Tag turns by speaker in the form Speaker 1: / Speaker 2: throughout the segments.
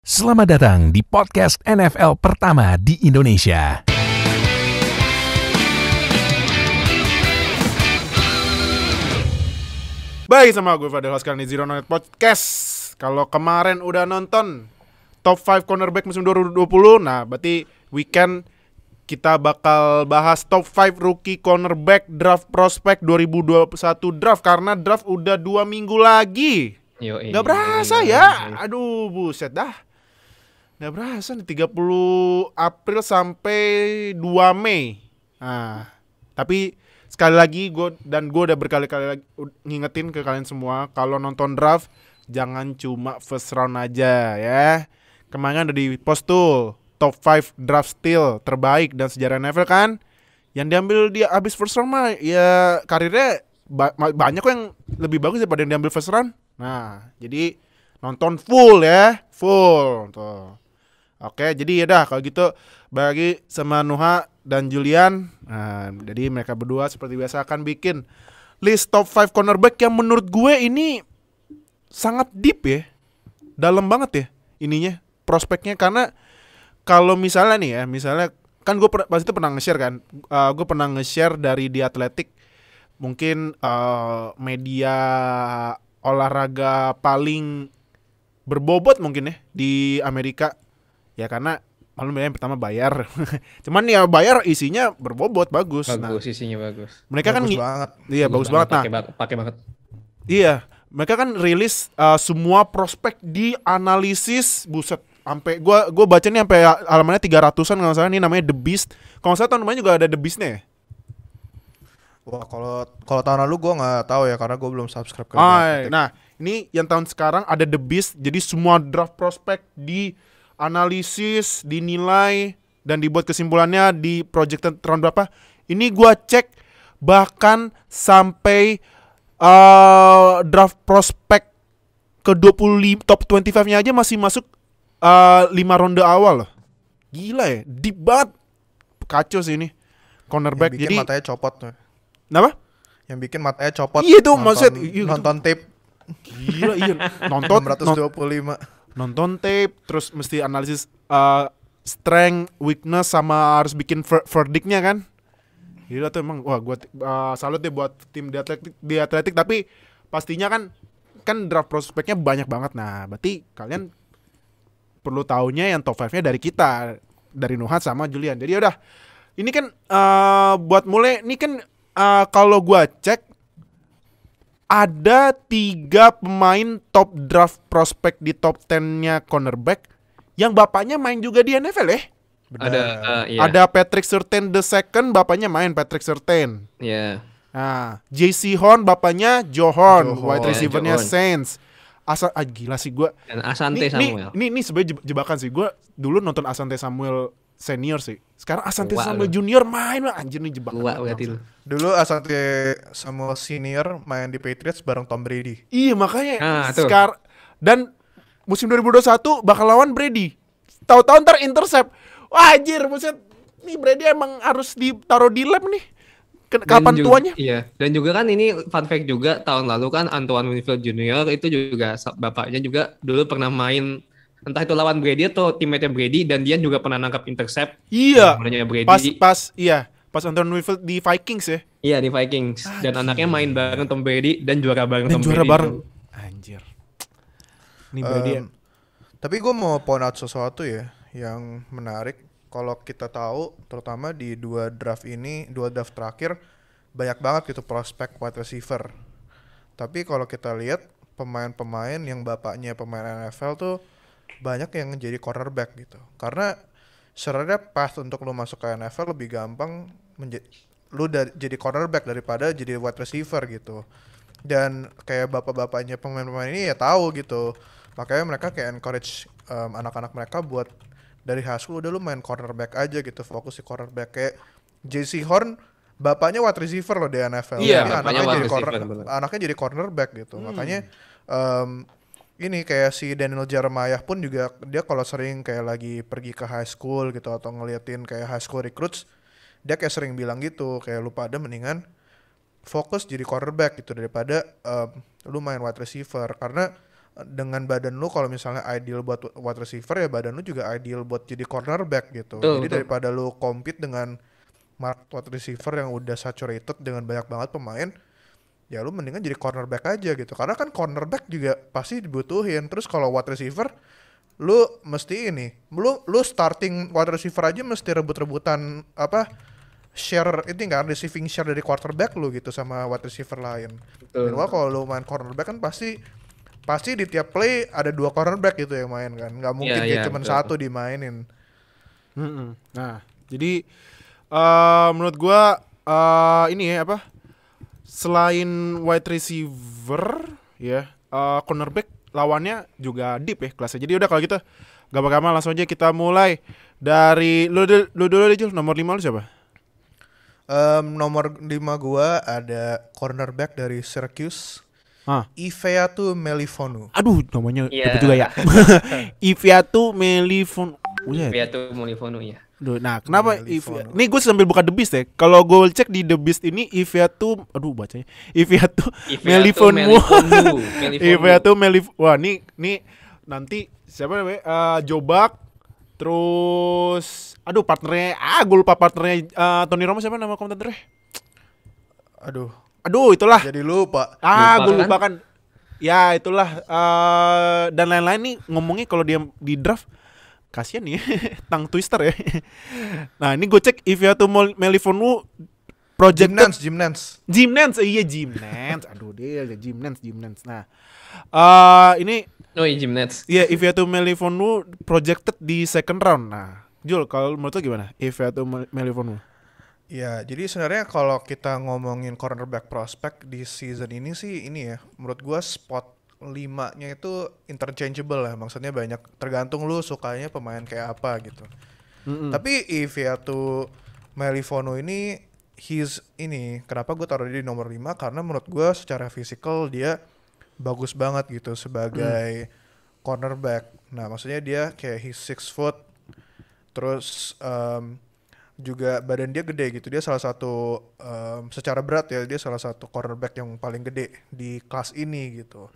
Speaker 1: Selamat datang di podcast NFL pertama di Indonesia.
Speaker 2: Baik, sama gue Fadil Host kali ini Zero Knowledge Podcast. Kalau kemarin udah nonton Top 5 Cornerback musim 2020, nah berarti weekend kita bakal bahas Top 5 Rookie Cornerback Draft Prospect 2021 Draft. Karena draft udah 2 minggu lagi. Gak berasa ya. Aduh buset dah. Gak berasa nih 30 April sampai 2 Mei. Nah, tapi sekali lagi gue udah berkali-kali lagi ngingetin ke kalian semua, kalau nonton draft jangan cuma first round aja ya. Kemarin udah di post tuh top 5 draft steal terbaik dan sejarah NFL kan. Yang diambil dia abis first round mah ya karirnya banyak kok yang lebih bagus daripada yang diambil first round. Nah, jadi nonton full ya, full tuh. Oke, jadi ya dah kalau gitu bagi sama Nuha dan Julian. Nah, jadi mereka berdua seperti biasa akan bikin list top 5 cornerback yang menurut gue ini sangat deep ya. Dalam banget ya ininya, prospeknya. Karena kalau misalnya nih ya, misalnya kan gue pas itu pernah nge-share kan. Gue pernah nge-share dari The Athletic. Mungkin media olahraga paling berbobot mungkin ya di Amerika. Ya karena malu yang pertama bayar. Cuman ya bayar isinya berbobot bagus.
Speaker 3: Bagus, isinya bagus.
Speaker 2: Mereka
Speaker 4: bagus
Speaker 2: kan
Speaker 4: banget.
Speaker 2: Iya, bagus banget.
Speaker 3: Pakai banget.
Speaker 2: Iya, mereka kan rilis semua prospek di analisis, buset. Sampai gua baca nih sampai halamannya 300-an kalau salah, nih namanya The Beast. Kalau saya tahun namanya juga ada The Beast-nya ya.
Speaker 4: Wah, kalau tahun lalu gue nggak tahu ya karena gue belum subscribe ke
Speaker 2: Nah, ini yang tahun sekarang ada The Beast. Jadi semua draft prospek di analisis, dinilai, dan dibuat kesimpulannya di projected round berapa. Ini gua cek bahkan sampai draft prospek ke 25 top 25-nya aja masih masuk 5 ronde awal loh. Gila ya, deep banget. Kacau sih ini cornerback.
Speaker 4: Yang bikin
Speaker 2: Jadi
Speaker 4: matanya copot tuh.
Speaker 2: kenapa?
Speaker 4: Yang bikin matanya copot.
Speaker 2: Iya tuh, maksudnya
Speaker 4: nonton tape.
Speaker 2: Gila, iya. Nonton
Speaker 4: 625.
Speaker 2: Nonton tape, terus mesti analisis strength, weakness, sama harus bikin verdictnya kan. Gila tuh emang. Wah, gue salut deh buat tim di Athletic. Tapi pastinya kan draft prospeknya banyak banget. Nah, berarti kalian perlu taunya yang top 5-nya dari kita, dari Nuhat sama Julian. Jadi udah, ini kan buat mulai, ini kan kalau gue cek ada 3 pemain top draft prospect di top 10-nya cornerback yang bapaknya main juga di NFL ya.
Speaker 3: Iya.
Speaker 2: Ada Patrick Surtain the second, bapaknya main Patrick Surtain.
Speaker 3: Iya.
Speaker 2: Nah, JC Horn bapaknya Joe Horn,
Speaker 4: Joe Horn.
Speaker 2: wide receiver-nya
Speaker 3: Joe Horn.
Speaker 2: Saints. Gila sih gue.
Speaker 3: Dan Asante Samuel.
Speaker 2: Ini sebenarnya jebakan sih. Gue dulu nonton Asante Samuel senior sih. Sekarang Asante
Speaker 3: Tua
Speaker 2: Samuel
Speaker 3: lu.
Speaker 2: junior main, anjir nih jebakan.
Speaker 3: Tua berarti lu.
Speaker 4: Dulu Asante Samuel senior main di Patriots bareng Tom Brady.
Speaker 2: Iya makanya
Speaker 3: Tuh.
Speaker 2: dan musim 2021 bakal lawan Brady. Tahu-tahu ntar intercept. Wah anjir, buset. Nih Brady emang harus ditaruh di lab nih. Kapan tuanya?
Speaker 3: Iya. Dan juga kan ini fun fact juga, tahun lalu kan Antoine Winfield Jr. itu juga bapaknya juga dulu pernah main, entah itu lawan Brady atau teammate Brady, dan dia juga pernah nangkap intercept.
Speaker 2: Iya.
Speaker 3: Namanya Brady.
Speaker 2: Pas Antoine Winfield di Vikings ya.
Speaker 3: Iya, di Vikings. Dan anaknya main bareng Tom Brady dan juara bareng Tom
Speaker 2: juara
Speaker 3: Brady.
Speaker 2: bareng. Anjir. Nih Brady ya.
Speaker 4: Tapi gue mau point out sesuatu ya yang menarik. Kalau kita tahu, terutama di 2 draft terakhir banyak banget gitu prospek wide receiver. Tapi kalau kita lihat pemain-pemain yang bapaknya pemain NFL tuh banyak yang jadi cornerback gitu. Karena sebenarnya path untuk lu masuk ke NFL lebih gampang jadi cornerback daripada jadi wide receiver gitu. Dan kayak bapak-bapaknya pemain-pemain ini ya tahu gitu. Makanya mereka kayak encourage anak-anak mereka buat dari high school udah lu main cornerback aja gitu, fokus di cornerback. Kayak JC Horn bapaknya wide receiver loh di NFL.
Speaker 2: Iya,
Speaker 4: jadi
Speaker 3: bapaknya wide receiver,
Speaker 4: anaknya jadi cornerback gitu. Makanya ini kayak si Daniel Jeremiah pun juga dia kalau sering kayak lagi pergi ke high school gitu atau ngeliatin kayak high school recruits, dia kayak sering bilang gitu, kayak lu pada mendingan fokus jadi cornerback gitu daripada lu main wide receiver. Karena dengan badan lu kalau misalnya ideal buat wide receiver ya badan lu juga ideal buat jadi cornerback gitu.
Speaker 3: Betul,
Speaker 4: Jadi
Speaker 3: betul.
Speaker 4: daripada lu compete dengan market wide receiver yang udah saturated dengan banyak banget pemain, ya lu mendingan jadi cornerback aja gitu. Karena kan cornerback juga pasti dibutuhin. Terus kalau wide receiver lu mesti ini, lu starting wide receiver aja mesti rebut-rebutan apa share itu kan receiving share dari quarterback lu gitu sama wide receiver lain. Dan kalau lu main cornerback kan pasti di tiap play ada 2 cornerback gitu yang main kan. Nggak mungkin
Speaker 3: Iya,
Speaker 4: kayak
Speaker 3: iya,
Speaker 4: cuma
Speaker 3: betul.
Speaker 4: satu dimainin.
Speaker 2: Nah, jadi menurut gua ini ya apa? Selain wide receiver ya, cornerback lawannya juga deep ya kelasnya. Jadi udah kalau gitu gak bakal lama langsung aja kita mulai dari lu dulu deh Jul, nomor 5 lu siapa?
Speaker 4: Nomor 5 gua ada cornerback dari Syracuse, Ifeatu Melifonwu.
Speaker 2: Aduh, namanya
Speaker 3: Iya.
Speaker 2: dapat juga ya. Ifeatu Melifonwu.
Speaker 3: Iya tuh Melifonwu ya.
Speaker 2: Duh, nah kenapa
Speaker 4: Melifonwu.
Speaker 2: Nih gue sambil buka The Beast ya. Kalau gue cek di The Beast ini Ifeatu, aduh bacanya Ifeatu Melifonwu. Ifeatu Melifonwu. Wah, nih nanti siapa namanya? Jobak. Terus aduh partnernya, gue lupa partnernya Tony Romo siapa nama komentatornya? Aduh itulah.
Speaker 4: Jadi lupa.
Speaker 2: Gue
Speaker 3: Lupa
Speaker 2: lupa kan. Ya itulah dan lain-lain nih ngomongnya kalau dia di draft kasian nih tang twister ya. Nah ini gue cek Ifeatu Melifonwu projected
Speaker 4: Gymnance.
Speaker 2: Gymnance. Aduh dia Gymnance. Nah ini
Speaker 3: Oh iya Gymnats.
Speaker 2: iya Ifeatu Melifonwu projected di second round. Nah Jul kalau menurut lo gimana Ifeatu Melifonwu?
Speaker 4: Ya, jadi sebenarnya kalau kita ngomongin cornerback prospect di season ini sih ini ya, menurut gua spot 5-nya itu interchangeable lah, maksudnya banyak tergantung lu sukanya pemain kayak apa gitu. Tapi Ifeatu Melifonwu ini kenapa gue taruh dia di nomor 5 karena menurut gua secara fisikal dia bagus banget gitu sebagai cornerback. Nah, maksudnya dia kayak he's 6 foot, terus juga badan dia gede gitu. Dia salah satu secara berat ya dia salah satu cornerback yang paling gede di kelas ini gitu.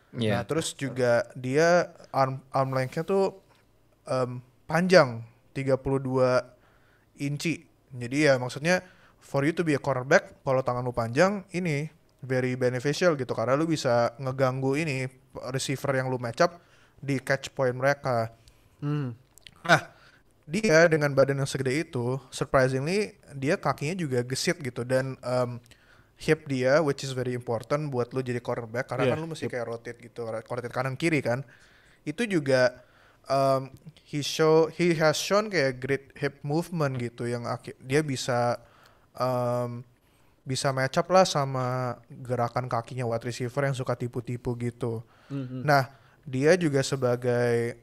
Speaker 4: Nah
Speaker 3: Iya.
Speaker 4: terus juga dia arm length-nya tuh panjang 32 inci. Jadi ya maksudnya for you to be a cornerback kalau tangan lu panjang ini very beneficial gitu karena lu bisa ngeganggu ini receiver yang lu match up di catch point mereka. Nah, dia dengan badan yang segede itu, surprisingly dia kakinya juga gesit gitu dan hip dia which is very important buat lu jadi cornerback karena
Speaker 2: Iya,
Speaker 4: kan lu mesti kayak rotate gitu, rotate kanan kiri kan. Itu juga he has shown kayak great hip movement gitu yang dia bisa match up lah sama gerakan kakinya wide receiver yang suka tipu-tipu gitu. Nah, dia juga sebagai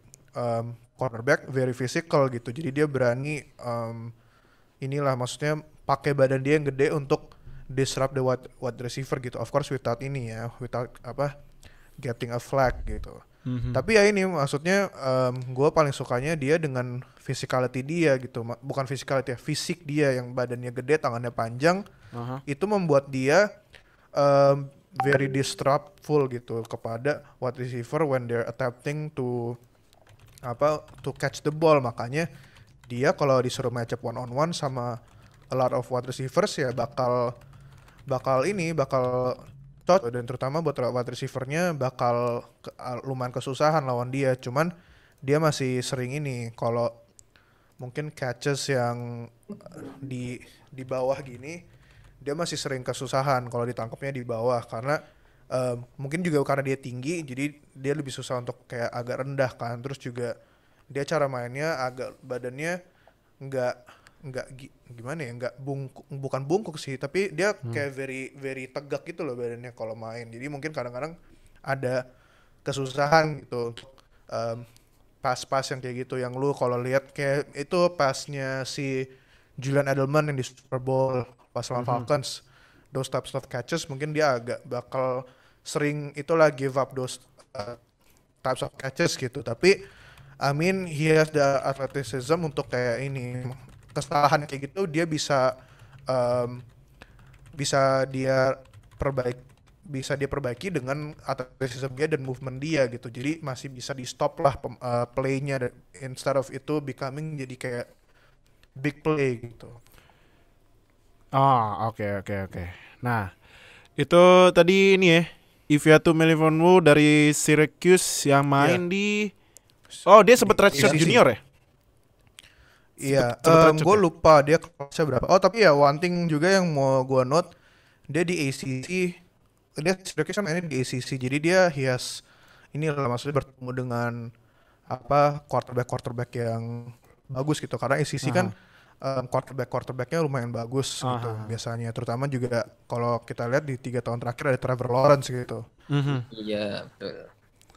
Speaker 4: cornerback very physical gitu. Jadi dia berani inilah maksudnya pakai badan dia yang gede untuk disrupt the wide receiver gitu. Of course without getting a flag gitu. Tapi ya ini maksudnya gue paling sukanya dia dengan physicality dia gitu. Bukan physicality ya, fisik dia yang badannya gede, tangannya panjang. Itu membuat dia very disruptful gitu kepada wide receiver when they're attempting to catch the ball. Makanya dia kalau disuruh match up one on one sama a lot of wide receivers ya bakal cocok dan terutama buat wide receivernya bakal lumayan kesusahan lawan dia. Cuman dia masih sering ini kalau mungkin catches yang di bawah gini dia masih sering kesusahan kalau ditangkapnya di bawah karena mungkin juga karena dia tinggi jadi dia lebih susah untuk kayak agak rendah kan. Terus juga dia cara mainnya agak badannya nggak gimana ya, bukan bungkuk sih tapi dia kayak very very tegak gitu loh badannya kalau main. Jadi mungkin kadang-kadang ada kesusahan gitu untuk pas-pas yang kayak gitu yang lu kalau lihat kayak itu pasnya si Julian Edelman yang di Super Bowl pas lawan Falcons, those types of catches mungkin dia agak bakal sering itulah give up those types of catches gitu. Tapi I mean he has the athleticism untuk kayak ini kesalahan kayak gitu dia bisa dia bisa dia perbaiki dengan athleticism dia dan movement dia gitu. Jadi masih bisa di stop lah play-nya instead of itu becoming jadi kayak big play gitu.
Speaker 2: Oke. Nah, itu tadi ini ya, Iviatu Melifonwu dari Syracuse yang main di dia sempat redshirt junior ya?
Speaker 4: Iya,
Speaker 2: Sempet
Speaker 4: gue lupa dia kelasnya berapa. Oh tapi ya one thing juga yang mau gue note, dia di ACC, dia Syracuse mainnya di ACC, jadi dia ini lah maksudnya bertemu dengan quarterback yang bagus gitu, karena ACC kan quarterbacknya lumayan bagus gitu biasanya, terutama juga kalau kita lihat di 3 tahun terakhir ada Trevor Lawrence gitu.
Speaker 3: Iya, betul.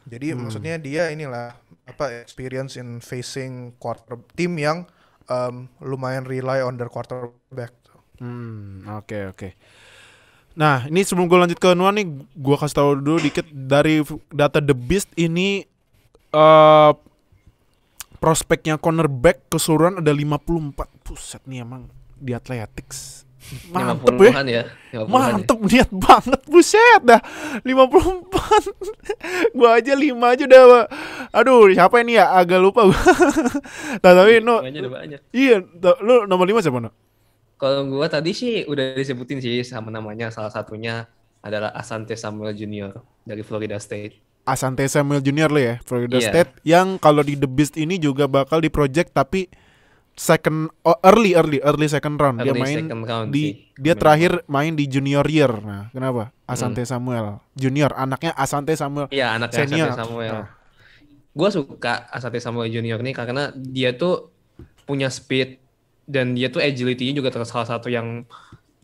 Speaker 4: Jadi maksudnya dia experience in facing tim yang lumayan rely on their quarterback.
Speaker 2: Oke. Nah, ini sebelum gue lanjut ke Nuan nih, gue kasih tahu dulu dikit dari data The Beast ini, prospeknya cornerback keseluruhan ada 54. Puset nih emang di athletics. Mantep ya.
Speaker 3: 50-an ya. 50-an
Speaker 2: Mantep, niat banget, buset dah 54. Gua aja 5 aja udah. Aduh, siapa ini ya? Agak lupa gua. Tapi
Speaker 3: Banyak udah banyak.
Speaker 2: Iya, lu nomor 5 siapa, No?
Speaker 3: Kalau gua tadi sih udah disebutin sih sama namanya, salah satunya adalah Asante Samuel Jr. dari Florida State.
Speaker 2: Asante Samuel Jr. lo ya, Florida
Speaker 3: Iya.
Speaker 2: State, yang kalau di The Beast ini juga bakal di project tapi early second round. Dia
Speaker 3: Early
Speaker 2: main
Speaker 3: second round
Speaker 2: di
Speaker 3: sih.
Speaker 2: dia terakhir main di junior year. Nah, kenapa? Asante Samuel Junior, anaknya Asante Samuel.
Speaker 3: Iya, anaknya
Speaker 2: senior.
Speaker 3: Asante Samuel.
Speaker 2: Nah.
Speaker 3: Gue suka Asante Samuel Jr. nih karena dia tuh punya speed dan dia tuh agility-nya juga salah satu yang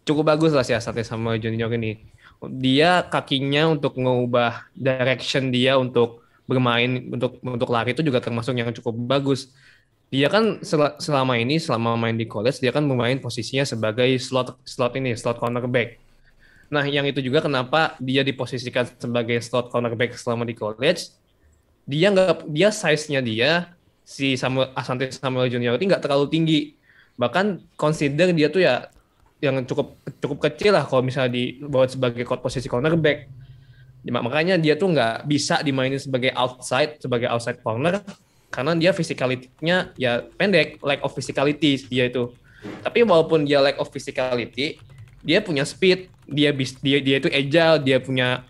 Speaker 3: cukup bagus lah si Asante Samuel Jr. ini. Dia kakinya untuk mengubah direction dia untuk bermain, untuk lari itu juga termasuk yang cukup bagus. Dia kan selama main di college, dia kan bermain posisinya sebagai slot cornerback. Nah, yang itu juga kenapa dia diposisikan sebagai slot cornerback selama di college. Dia size-nya si Asante Samuel Jr. ini nggak terlalu tinggi. Bahkan consider dia tuh ya yang cukup kecil lah kalau misalnya dibawa sebagai posisi cornerback. Makanya dia tuh nggak bisa dimainin sebagai outside corner karena dia physicality-nya ya pendek, lack of physicality dia itu. Tapi walaupun dia lack of physicality, dia punya speed, dia itu agile, dia punya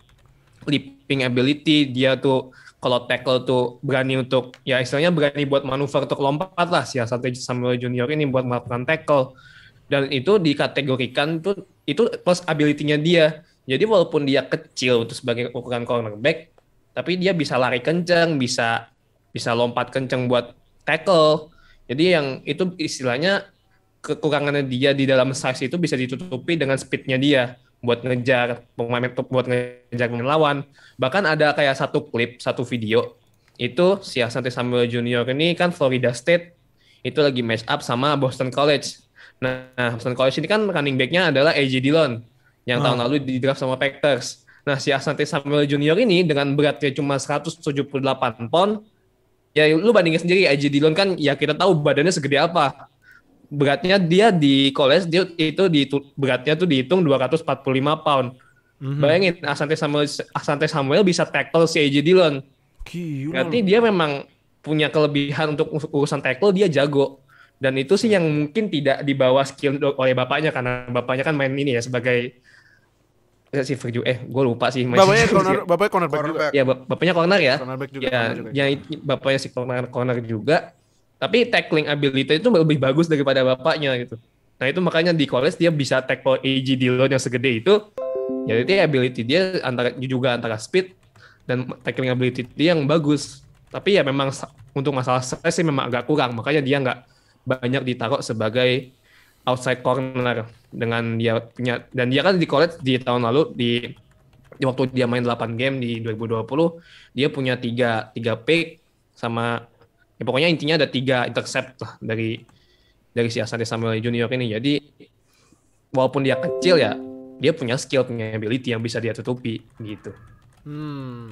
Speaker 3: leaping ability, dia tuh kalau tackle tuh berani untuk ya istilahnya berani buat manuver untuk lompat lah si Asante Samuel Jr. ini buat melakukan tackle. Dan itu dikategorikan tuh itu plus ability-nya dia. Jadi walaupun dia kecil untuk sebagai ukuran cornerback, tapi dia bisa lari kencang, bisa lompat kencang buat tackle. Jadi yang itu istilahnya kekurangannya dia di dalam size itu bisa ditutupi dengan speed-nya dia buat ngejar pemain lawan. Bahkan ada kayak satu video itu si Asante Samuel Jr. ini kan Florida State itu lagi match up sama Boston College. Nah, Boston College ini kan running back-nya adalah A.J. Dillon yang tahun lalu di draft sama Packers. Nah, si Asante Samuel Jr. ini dengan beratnya cuma 178 pound, ya lu bandingin sendiri, A.J. Dillon kan ya kita tahu badannya segede apa. Beratnya dia di college beratnya tuh dihitung 245 pound. Bayangin Asante Samuel bisa tackle si A.J. Dillon. Berarti dia memang punya kelebihan untuk urusan tackle, dia jago. Dan itu sih yang mungkin tidak dibawa skill oleh bapaknya karena bapaknya kan main ini ya sebagai gue lupa sih.
Speaker 2: Bapaknya cornerback juga.
Speaker 3: Ya bapaknya corner ya.
Speaker 2: Cornerback juga.
Speaker 3: Ya bapaknya si corner juga. Tapi tackling ability itu lebih bagus daripada bapaknya gitu. Nah itu makanya di college dia bisa tackle A.J. Dillon yang segede itu. Jadi ability dia antara speed dan tackling ability dia yang bagus. Tapi ya memang untuk masalah size sih memang agak kurang. Makanya dia nggak banyak ditaruh sebagai outside corner dengan dia punya, dan dia kan di college di tahun lalu di waktu dia main 8 game di 2020 dia punya 3 pick sama ya pokoknya intinya ada 3 intercept lah dari si Asante Samuel Jr. ini. Jadi walaupun dia kecil ya dia punya skill, punya ability yang bisa dia tutupi gitu.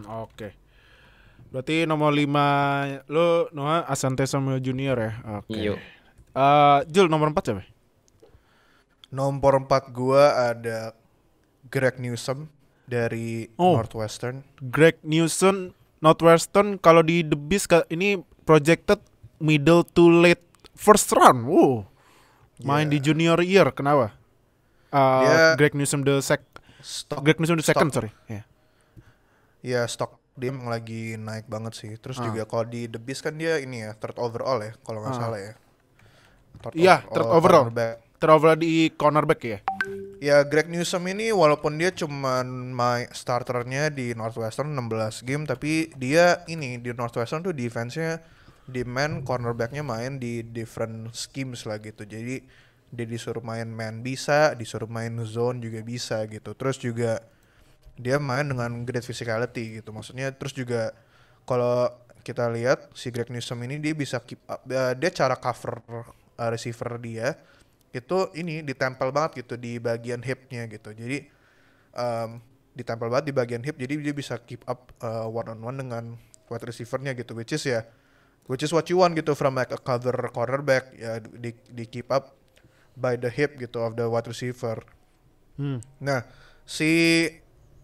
Speaker 2: Oke. Berarti nomor 5 lo Noah Asante Samuel Jr. ya. Oke.
Speaker 3: Iya.
Speaker 2: Jul nomor 4 siapa?
Speaker 4: Nomor 4 gua ada Greg Newsome dari
Speaker 2: Oh.
Speaker 4: Northwestern.
Speaker 2: Greg Newsom Northwestern kalau di The Beast ini projected middle to late first round. Wow. Main di junior year, kenapa?
Speaker 4: Dia
Speaker 2: Greg Newsom Greg Newsom the second, sorry. Yeah.
Speaker 4: Ya stok dia emang lagi naik banget sih. Terus juga kalau di The Beast kan dia ini ya third overall ya kalau nggak salah ya.
Speaker 2: Iya, third overall.
Speaker 4: Cornerback.
Speaker 2: Third overall di cornerback ya.
Speaker 4: Ya Greg Newsom ini walaupun dia cuman starternya di Northwestern 16 game, tapi dia ini di Northwestern tuh defense-nya di man cornerback-nya main di different schemes lah gitu. Jadi dia disuruh main man bisa, disuruh main zone juga bisa gitu. Terus juga dia main dengan great physicality gitu. Maksudnya terus juga kalau kita lihat si Greg Newsom ini dia bisa keep up, dia cara cover receiver dia itu ini ditempel banget gitu di bagian hipnya gitu. Jadi ditempel banget di bagian hip, jadi dia bisa keep up one on one dengan wide receivernya gitu, which is what you want gitu from like a cover cornerback ya, di keep up by the hip gitu of the wide receiver. Nah si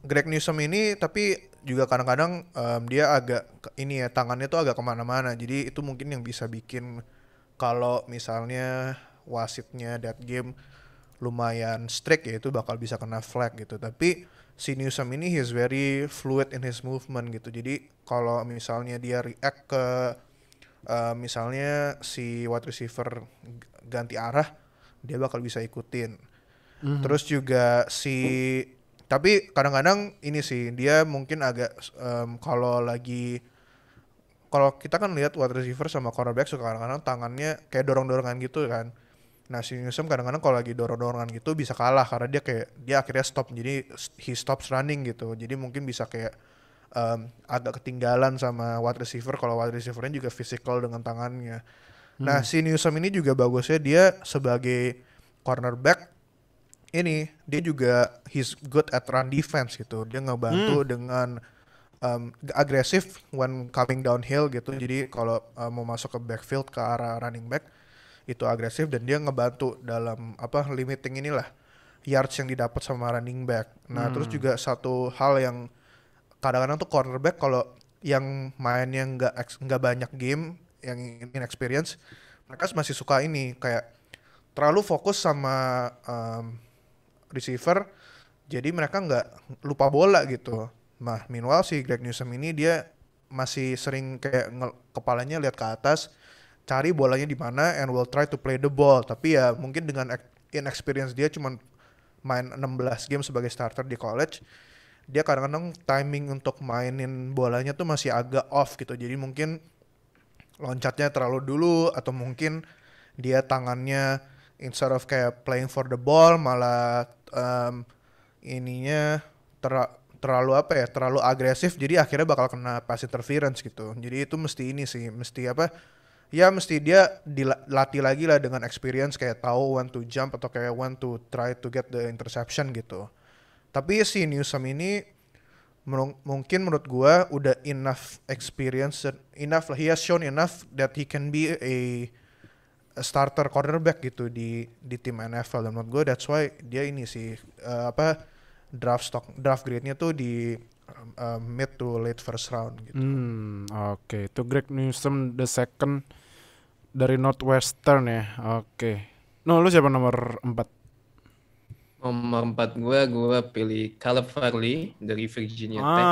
Speaker 4: Greg Newsom ini tapi juga kadang-kadang dia agak ini ya, tangannya tuh agak kemana-mana, jadi itu mungkin yang bisa bikin kalau misalnya wasitnya that game lumayan strict ya itu bakal bisa kena flag gitu. Tapi si Newsom ini he's very fluid in his movement gitu, jadi kalau misalnya dia react ke misalnya si wide receiver ganti arah, dia bakal bisa ikutin. Terus juga tapi kadang-kadang ini sih dia mungkin agak kalau kita kan lihat wide receiver sama cornerback suka kadang-kadang tangannya kayak dorong-dorongan gitu kan. Nah si Newsom kadang-kadang kalau lagi dorong-dorongan gitu bisa kalah karena dia akhirnya stop, jadi he stops running gitu. Jadi mungkin bisa kayak agak ketinggalan sama wide receiver kalau wide receivernya juga physical dengan tangannya. Nah si Newsom ini juga bagusnya dia sebagai cornerback ini dia juga he's good at run defense gitu. Dia ngebantu dengan agresif when coming downhill gitu. Jadi kalau mau masuk ke backfield ke arah running back itu agresif, dan dia ngebantu dalam limiting inilah yards yang didapat sama running back. Nah terus juga satu hal yang kadang-kadang tuh cornerback kalau yang mainnya nggak banyak game, yang inexperience, mereka masih suka ini kayak terlalu fokus sama receiver, jadi mereka nggak lupa bola gitu. Nah, meanwhile si Greg Newsom ini dia masih sering kayak kepalanya lihat ke atas, cari bolanya di mana, and will try to play the ball. Tapi ya mungkin dengan inexperience dia cuma main 16 game sebagai starter di college, dia kadang-kadang timing untuk mainin bolanya tuh masih agak off gitu. Jadi mungkin loncatnya terlalu dulu, atau mungkin dia tangannya instead of kayak playing for the ball malah ininya terlalu agresif, jadi akhirnya bakal kena pass interference gitu. Jadi itu mesti dia dilatih lagi lah dengan experience, kayak tahu when to jump atau kayak when to try to get the interception gitu. Tapi si Newsom ini mungkin menurut gua udah enough experience, he has shown enough that he can be a starter cornerback gitu di tim NFL, dan menurut gue that's why dia ini sih draft grade-nya tuh di mid to late first round gitu.
Speaker 2: Oke. Itu Greg Newsom the second dari Northwestern ya. Oke. Lu siapa nomor 4?
Speaker 3: Nomor 4 gue pilih Caleb Farley dari Virginia Tech.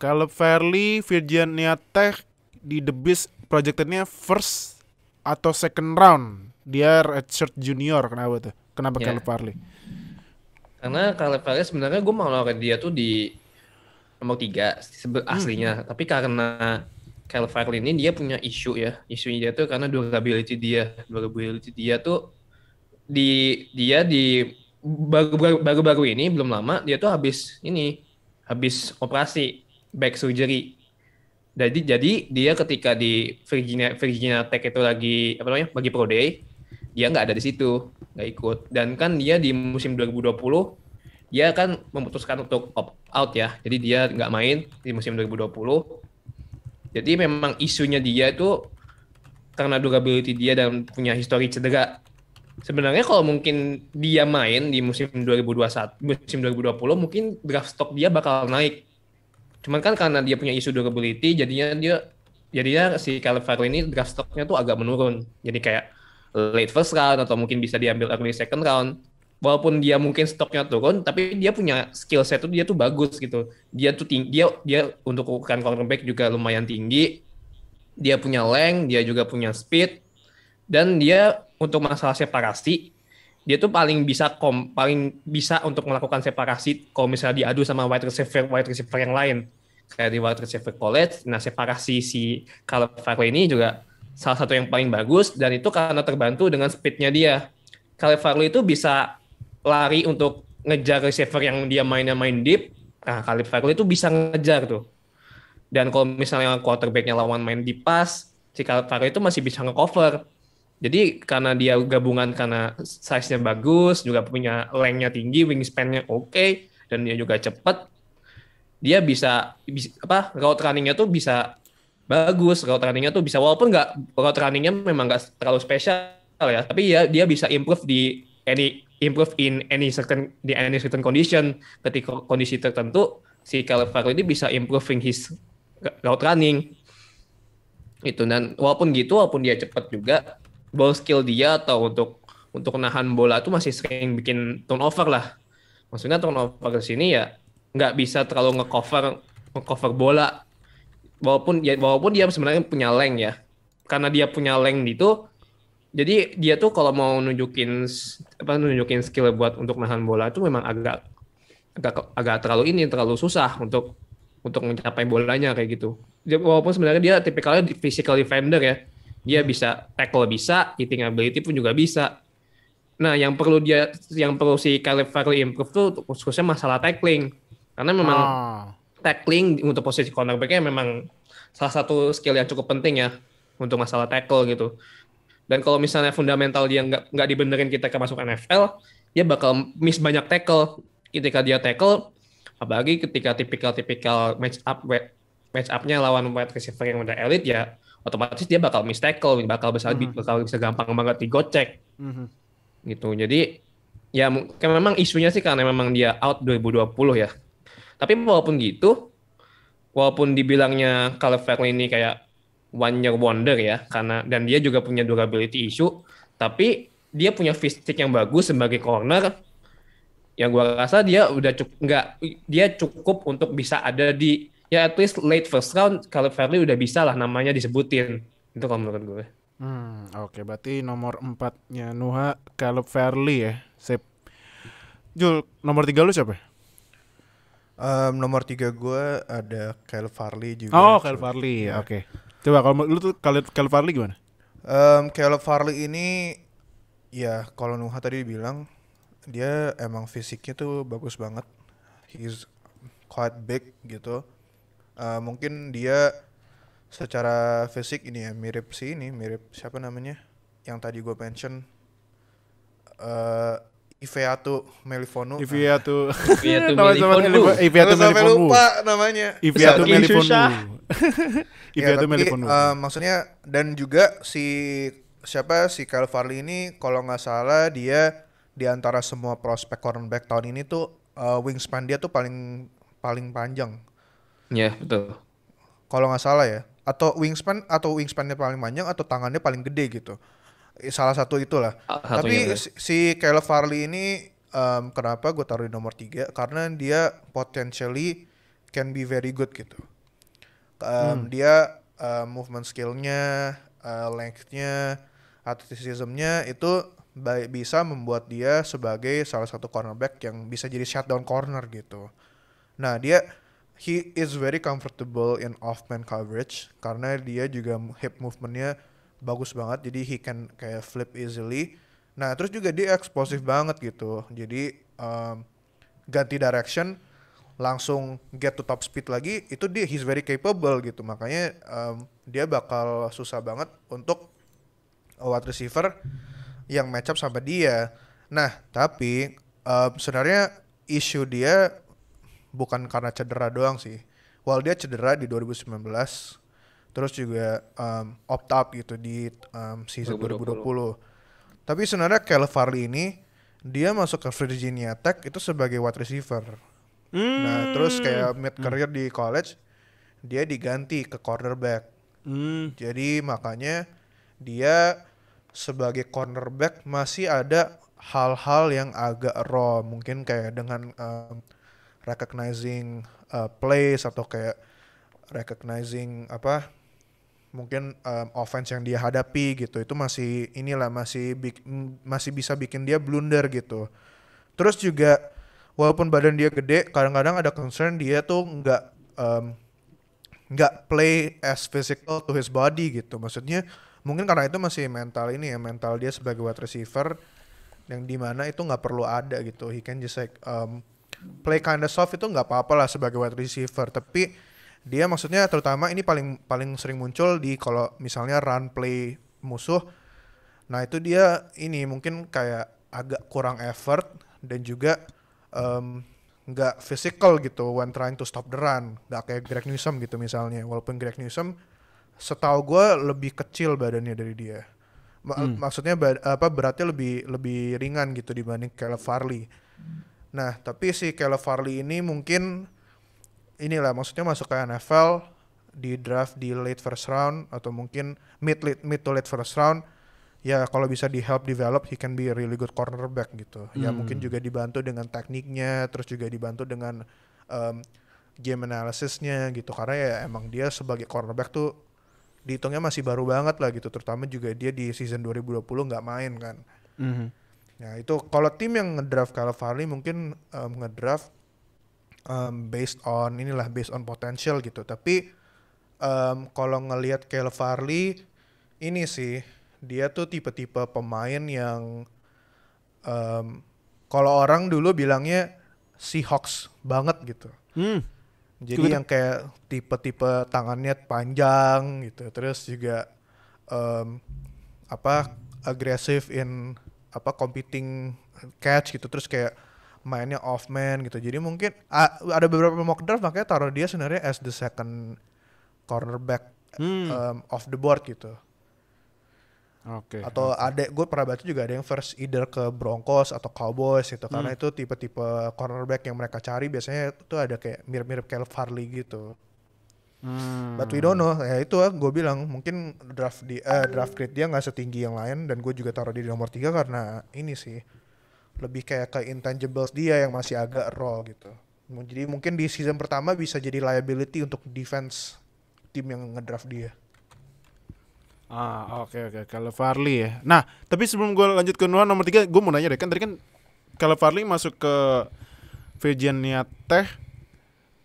Speaker 2: Caleb Farley Virginia Tech di The Beast projectednya first atau second round. Dia redshirt junior. Kenapa tuh? Kenapa Caleb Farley?
Speaker 3: Karena Caleb Farley sebenarnya gue mau naruh dia tuh di nomor 3 aslinya. Tapi karena Caleb Farley ini dia punya isu ya. Isunya dia tuh karena durability dia. Durability dia tuh dia di baru-baru ini belum lama dia tuh habis operasi back surgery. Jadi dia ketika di Virginia Tech itu lagi bagi pro day, dia nggak ada di situ, nggak ikut. Dan kan dia di musim 2020 dia kan memutuskan untuk opt out ya. Jadi dia nggak main di musim 2020. Jadi memang isunya dia itu karena durability dia dan punya histori cedera. Sebenarnya kalau mungkin dia main di musim 2021, musim 2020 mungkin draft stock dia bakal naik. Cuman kan karena dia punya isu durability, jadinya si Caleb Farley ini draft stocknya tuh agak menurun. Jadi kayak late first round atau mungkin bisa diambil early second round. Walaupun dia mungkin stoknya turun, tapi dia punya skill set tuh dia tuh bagus gitu. Dia tuh tinggi, dia untuk ukuran cornerback juga lumayan tinggi. Dia punya length, dia juga punya speed, dan dia untuk masalah separasi dia tuh paling bisa untuk melakukan separasi kalau misalnya diadu sama wide receiver yang lain kayak di wide receiver college. Nah, separasi si Caleb Farley ini juga salah satu yang paling bagus, dan itu karena terbantu dengan speednya dia. Caleb Farley itu bisa lari untuk ngejar receiver yang dia main deep. Nah, Caleb Farley itu bisa ngejar tuh. Dan kalau misalnya quarterbacknya lawan main di pass, si Caleb Farley itu masih bisa ngecover. Jadi karena dia gabungan, karena size-nya bagus, juga punya length-nya tinggi, wingspan-nya oke, dan dia juga cepat, dia bisa route running-nya tuh bisa bagus, route running-nya tuh bisa, walaupun route running-nya memang nggak terlalu spesial ya, tapi ya dia bisa improve in any certain condition. Ketika kondisi tertentu, si Caleb Farley ini bisa improving his route running itu. Dan walaupun dia cepat juga, ball skill dia atau untuk nahan bola tuh masih sering bikin turnover lah. Maksudnya turnover di sini ya nggak bisa terlalu ngecover bola. Walaupun dia sebenarnya punya length ya. Karena dia punya length itu, jadi dia tuh kalau mau nunjukin skill buat untuk nahan bola itu memang agak terlalu susah untuk mencapai bolanya kayak gitu. Walaupun sebenarnya dia tipikalnya physical defender ya. Dia bisa tackle, bisa hitting ability pun juga bisa. Nah, yang perlu si Caleb Farley improve tuh khususnya masalah tackling. Karena memang tackling untuk posisi cornerback-nya memang salah satu skill yang cukup penting ya untuk masalah tackle gitu. Dan kalau misalnya fundamental dia nggak dibenerin ketika masuk NFL, dia bakal miss banyak tackle. Ketika dia tackle, apalagi ketika tipikal match up-nya lawan wide receiver yang udah elite ya, otomatis dia bakal miss tackle, bakal bisa gampang banget digocek. Gitu. Jadi ya memang isunya sih karena memang dia out 2020 ya. Tapi walaupun dibilangnya Caleb Farley ini kayak one year wonder ya, dan dia juga punya durability issue, tapi dia punya fisik yang bagus sebagai corner. Yang gue rasa dia cukup untuk bisa ada di ya at least late first round. Caleb Farley udah bisa lah namanya disebutin. Itu kalau menurut gue.
Speaker 2: Oke, berarti nomor 4-nya Nuha Caleb Farley ya. Sip. Jul, nomor 3 lu siapa?
Speaker 4: Nomor 3 gue ada Caleb Farley juga.
Speaker 2: Oh, Caleb Farley. Ya. Oke. Coba kalau lu tuh Caleb Farley gimana?
Speaker 4: Caleb Farley ini ya kalau Nuha tadi bilang dia emang fisiknya tuh bagus banget. He's quite big gitu. Mungkin dia secara fisik ini ya mirip siapa namanya yang tadi gue mention, Ifeatu Melifonwu.
Speaker 2: Ifeatu
Speaker 4: Sampai lupa namanya.
Speaker 2: Ifeatu Melifonwu.
Speaker 4: Maksudnya, dan juga si Caleb Farley ini kalau nggak salah dia di antara semua prospek cornerback tahun ini tuh wingspan dia tuh paling panjang.
Speaker 3: Ya, betul.
Speaker 4: Kalau nggak salah ya. Atau wingspannya paling panjang atau tangannya paling gede gitu. Salah satu itulah. Tapi si Caleb Farley ini kenapa gue taruh di nomor 3? Karena dia potentially can be very good gitu. Dia movement skillnya, length-nya, athleticism-nya itu bisa membuat dia sebagai salah satu cornerback yang bisa jadi shutdown corner gitu. Nah, he is very comfortable in off-man coverage karena dia juga hip movement-nya bagus banget, jadi he can kayak flip easily. Nah, terus juga dia explosive banget gitu. Jadi ganti direction langsung get to top speed lagi, itu he's very capable gitu. Makanya dia bakal susah banget untuk wide receiver yang match up sama dia. Nah, tapi sebenarnya isu dia bukan karena cedera doang sih. Dia cedera di 2019, terus juga opt out gitu di season 2020. Tapi sebenarnya Caleb Farley ini dia masuk ke Virginia Tech itu sebagai wide receiver. Nah, terus kayak mid career di college dia diganti ke cornerback. Jadi makanya dia sebagai cornerback masih ada hal-hal yang agak raw, mungkin kayak dengan recognizing plays atau kayak recognizing apa mungkin offense yang dia hadapi gitu, itu masih masih bisa bikin dia blunder gitu. Terus juga walaupun badan dia gede, kadang-kadang ada concern dia tuh nggak play as physical to his body gitu. Maksudnya mungkin karena itu masih mental dia sebagai wide receiver yang dimana itu nggak perlu ada gitu. He can just like play kinda soft, itu nggak apa-apa lah sebagai wide receiver. Tapi dia maksudnya terutama ini paling sering muncul di kalau misalnya run play musuh. Nah itu dia ini mungkin kayak agak kurang effort dan juga nggak physical gitu when trying to stop the run. Nggak kayak Greg Newsome gitu misalnya. Walaupun Greg Newsome setahu gue lebih kecil badannya dari dia. Maksudnya beratnya lebih ringan gitu dibanding Caleb Farley. Nah tapi si Caleb Farley ini mungkin inilah maksudnya masuk ke NFL di draft di late first round atau mungkin mid to late first round. Ya kalau bisa di help develop, he can be a really good cornerback gitu. Ya mungkin juga dibantu dengan tekniknya, terus juga dibantu dengan game analysisnya gitu. Karena ya emang dia sebagai cornerback tuh dihitungnya masih baru banget lah gitu. Terutama juga dia di season 2020 nggak main kan. Nah itu kalau tim yang ngedraft Caleb Farley mungkin ngedraft based on potential gitu. Tapi kalau ngelihat Caleb Farley ini sih dia tuh tipe-tipe pemain yang kalau orang dulu bilangnya Seahawks banget gitu. Jadi yang kayak tipe-tipe tangannya panjang gitu. Terus juga agresif in competing catch gitu. Terus kayak mainnya off man gitu. Jadi mungkin ada beberapa mock draft makanya taruh dia sebenarnya as the second cornerback off the board gitu. Atau ada gue pernah baca juga ada yang first either ke Broncos atau Cowboys gitu. Karena itu tipe-tipe cornerback yang mereka cari biasanya itu ada kayak mirip-mirip Caleb Farley gitu. But we don't know. Ya itu gue bilang mungkin draft grade dia nggak setinggi yang lain dan gue juga taruh dia di nomor 3 karena ini sih lebih kayak ke intangibles dia yang masih agak raw gitu. Jadi mungkin di season pertama bisa jadi liability untuk defense tim yang ngedraft dia.
Speaker 2: Oke. Caleb Farley ya. Nah, tapi sebelum gue lanjut ke nomor 3, gue mau nanya deh. Kan tadi kan Caleb Farley masuk ke Virginia Tech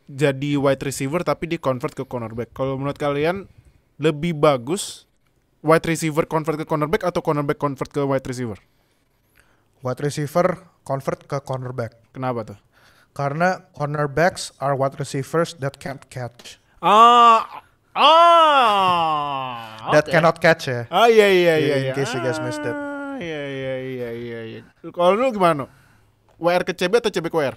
Speaker 2: jadi wide receiver tapi di convert ke cornerback. Kalau menurut kalian lebih bagus wide receiver convert ke cornerback atau cornerback convert ke wide receiver?
Speaker 4: Wide receiver convert ke cornerback.
Speaker 2: Kenapa tuh?
Speaker 4: Karena cornerbacks are wide receivers that can't catch. That cannot catch ya.
Speaker 2: Iya.
Speaker 4: In case you guys missed it.
Speaker 2: Iya. Kalau lu gimana? WR ke CB atau CB ke WR?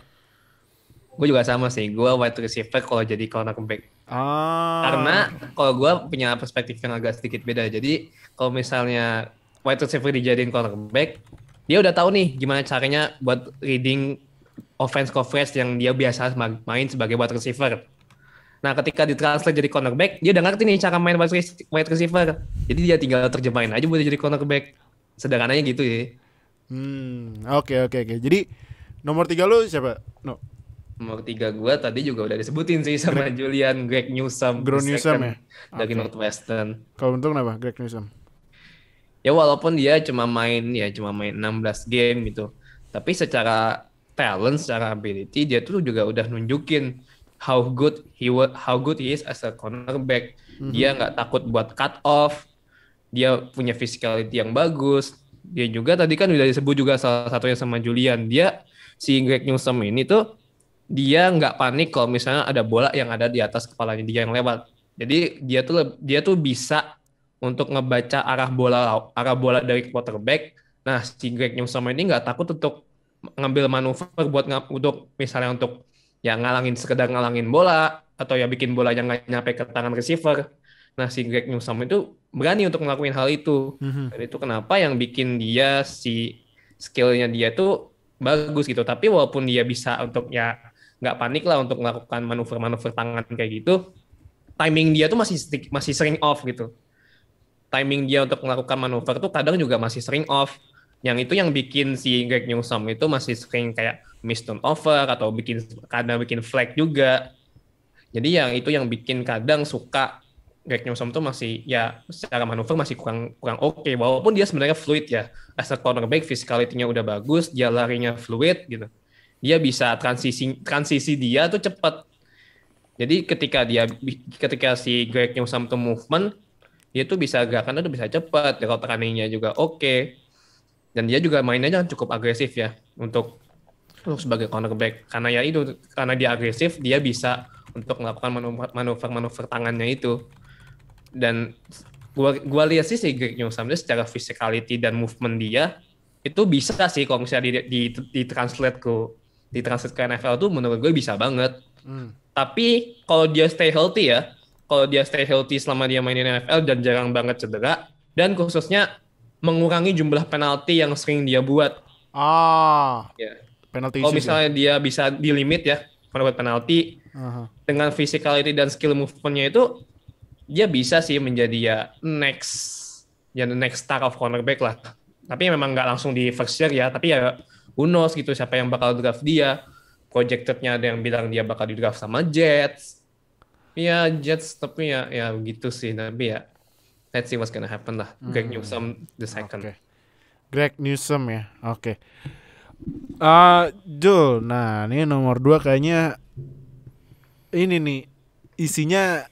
Speaker 3: Gue juga sama sih. Gue wide receiver kalau jadi cornerback. Karena kalau gue punya perspektif yang agak sedikit beda. Jadi kalau misalnya wide receiver dijadiin cornerback, dia udah tahu nih gimana caranya buat reading offense coverage yang dia biasa main sebagai wide receiver. Nah, ketika ditranslate jadi cornerback, dia udah ngerti nih cara main wide receiver. Jadi dia tinggal terjemahin aja buat jadi cornerback. Sederhananya gitu ya.
Speaker 2: Oke. Jadi nomor 3 lu siapa? No.
Speaker 3: Nomor 3 gue tadi juga udah disebutin sih sama Julian Greg Newsome.
Speaker 2: Ya?
Speaker 3: Dari Northwestern.
Speaker 2: Kalau untuk kenapa Greg Newsome?
Speaker 3: Ya walaupun dia cuma main 16 game gitu. Tapi secara talent, secara ability dia tuh juga udah nunjukin how good he is as a cornerback. Dia nggak takut buat cut off. Dia punya physicality yang bagus. Dia juga tadi kan udah disebut juga salah satunya sama Julian. Si Greg Newsome ini tuh dia nggak panik kalau misalnya ada bola yang ada di atas kepalanya dia yang lewat. Jadi dia tuh bisa untuk ngebaca arah bola dari quarterback. Nah, si Greg Newsome ini nggak takut untuk ngambil manuver untuk misalnya untuk ya sekedar ngalangin bola atau ya bikin bola yang nggak nyampe ke tangan receiver. Nah, si Greg Newsome itu berani untuk ngelakuin hal itu. Dan itu kenapa yang bikin dia si skillnya dia tuh bagus gitu. Tapi walaupun dia bisa untuk ya nggak panik lah untuk melakukan manuver-manuver tangan kayak gitu, timing dia tuh masih sering off gitu. Timing dia untuk melakukan manuver tuh kadang juga masih sering off. Yang itu yang bikin si Greg Newsome itu masih sering kayak miss turnover atau kadang bikin flag juga. Jadi yang itu yang bikin kadang suka Greg Newsome tuh masih ya secara manuver masih kurang oke. Walaupun dia sebenarnya fluid ya. As a cornerback physicality-nya udah bagus, dia larinya fluid gitu. Dia bisa transisi dia tuh cepat. Jadi ketika si Greg Newsome tuh movement, dia tuh bisa gerakannya tuh bisa cepat, route running-nya juga oke. Dan dia juga mainnya cukup agresif ya untuk sebagai cornerback. Karena ya itu, karena dia agresif, dia bisa untuk melakukan manuver tangannya itu. Dan gua lihat sih si Greg Newsome secara physicality dan movement dia itu bisa sih kalau misalnya ditranslate ke NFL tuh menurut gue bisa banget. Tapi kalau dia stay healthy selama dia main di NFL dan jarang banget cedera dan khususnya mengurangi jumlah penalti yang sering dia buat. Ya.
Speaker 2: Penalti.
Speaker 3: Kalau misalnya dia bisa di limit ya membuat penalti dengan physicality dan skill movementnya itu dia bisa sih menjadi ya next star of cornerback lah. Tapi memang nggak langsung di first year ya. Tapi ya who knows gitu siapa yang bakal draft dia. Projected-nya ada yang bilang dia bakal di draft sama Jets. Ya Jets tapi ya gitu sih. Tapi ya let's see what's gonna happen lah. Greg Newsome the second.
Speaker 2: Okay. Greg Newsome ya. Oke. Jul, nah ini nomor 2 kayaknya ini nih isinya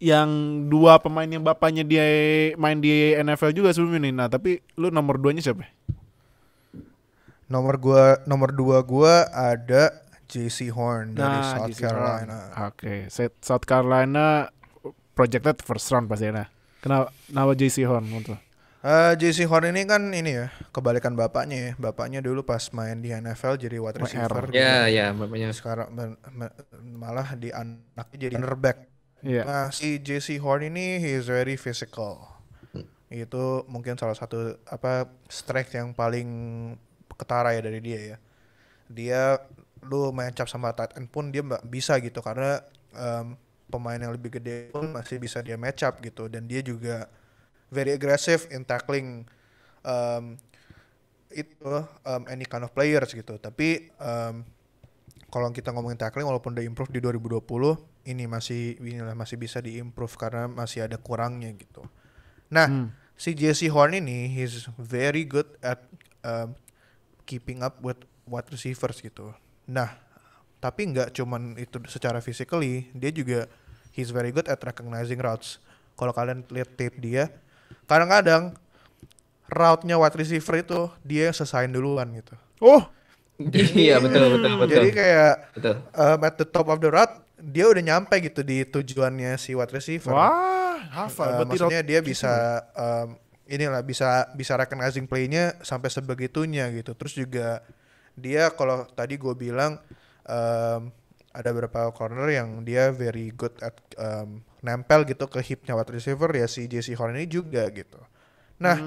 Speaker 2: yang 2 pemain yang bapaknya dia main di NFL juga sebelumnya nih. Nah tapi lu nomor 2-nya siapa?
Speaker 4: Nomor 2 gua ada JC Horn dari South Carolina.
Speaker 2: Oke. South Carolina projected first round pasti ya. Kenapa JC Horn untuk?
Speaker 4: JC Horn ini kan ini ya kebalikan bapaknya ya. Bapaknya dulu pas main di NFL jadi wide receiver.
Speaker 3: Ya bapaknya.
Speaker 4: Sekarang malah di anaknya jadi cornerback.
Speaker 2: Yeah.
Speaker 4: Nah si JC Horn ini he is very physical. Itu mungkin salah satu strength yang paling ketara ya dari dia ya. Dia lu match up sama tight end pun dia bisa gitu karena pemain yang lebih gede pun masih bisa dia match up gitu dan dia juga very aggressive in tackling any kind of players gitu. Tapi kalau kita ngomongin tackling walaupun udah improve di 2020 ini masih bisa diimprove karena masih ada kurangnya gitu. Nah, si JC Horn ini he's very good at keeping up with wide receivers gitu. Nah, tapi nggak cuman itu secara physically, dia juga he's very good at recognizing routes. Kalau kalian lihat tape dia, kadang-kadang route-nya wide receiver itu dia selesaiin duluan gitu.
Speaker 3: Iya betul.
Speaker 4: Jadi kayak
Speaker 3: betul.
Speaker 4: At the top of the route dia udah nyampe gitu di tujuannya si wide receiver.
Speaker 2: Wah, hafal.
Speaker 4: Maksudnya dia bisa bisa recognizing play-nya sampai sebegitunya gitu. Terus juga dia kalau tadi gue bilang ada beberapa corner yang dia very good at nempel gitu ke hipnya wide receiver ya si JC Horn ini juga gitu. Nah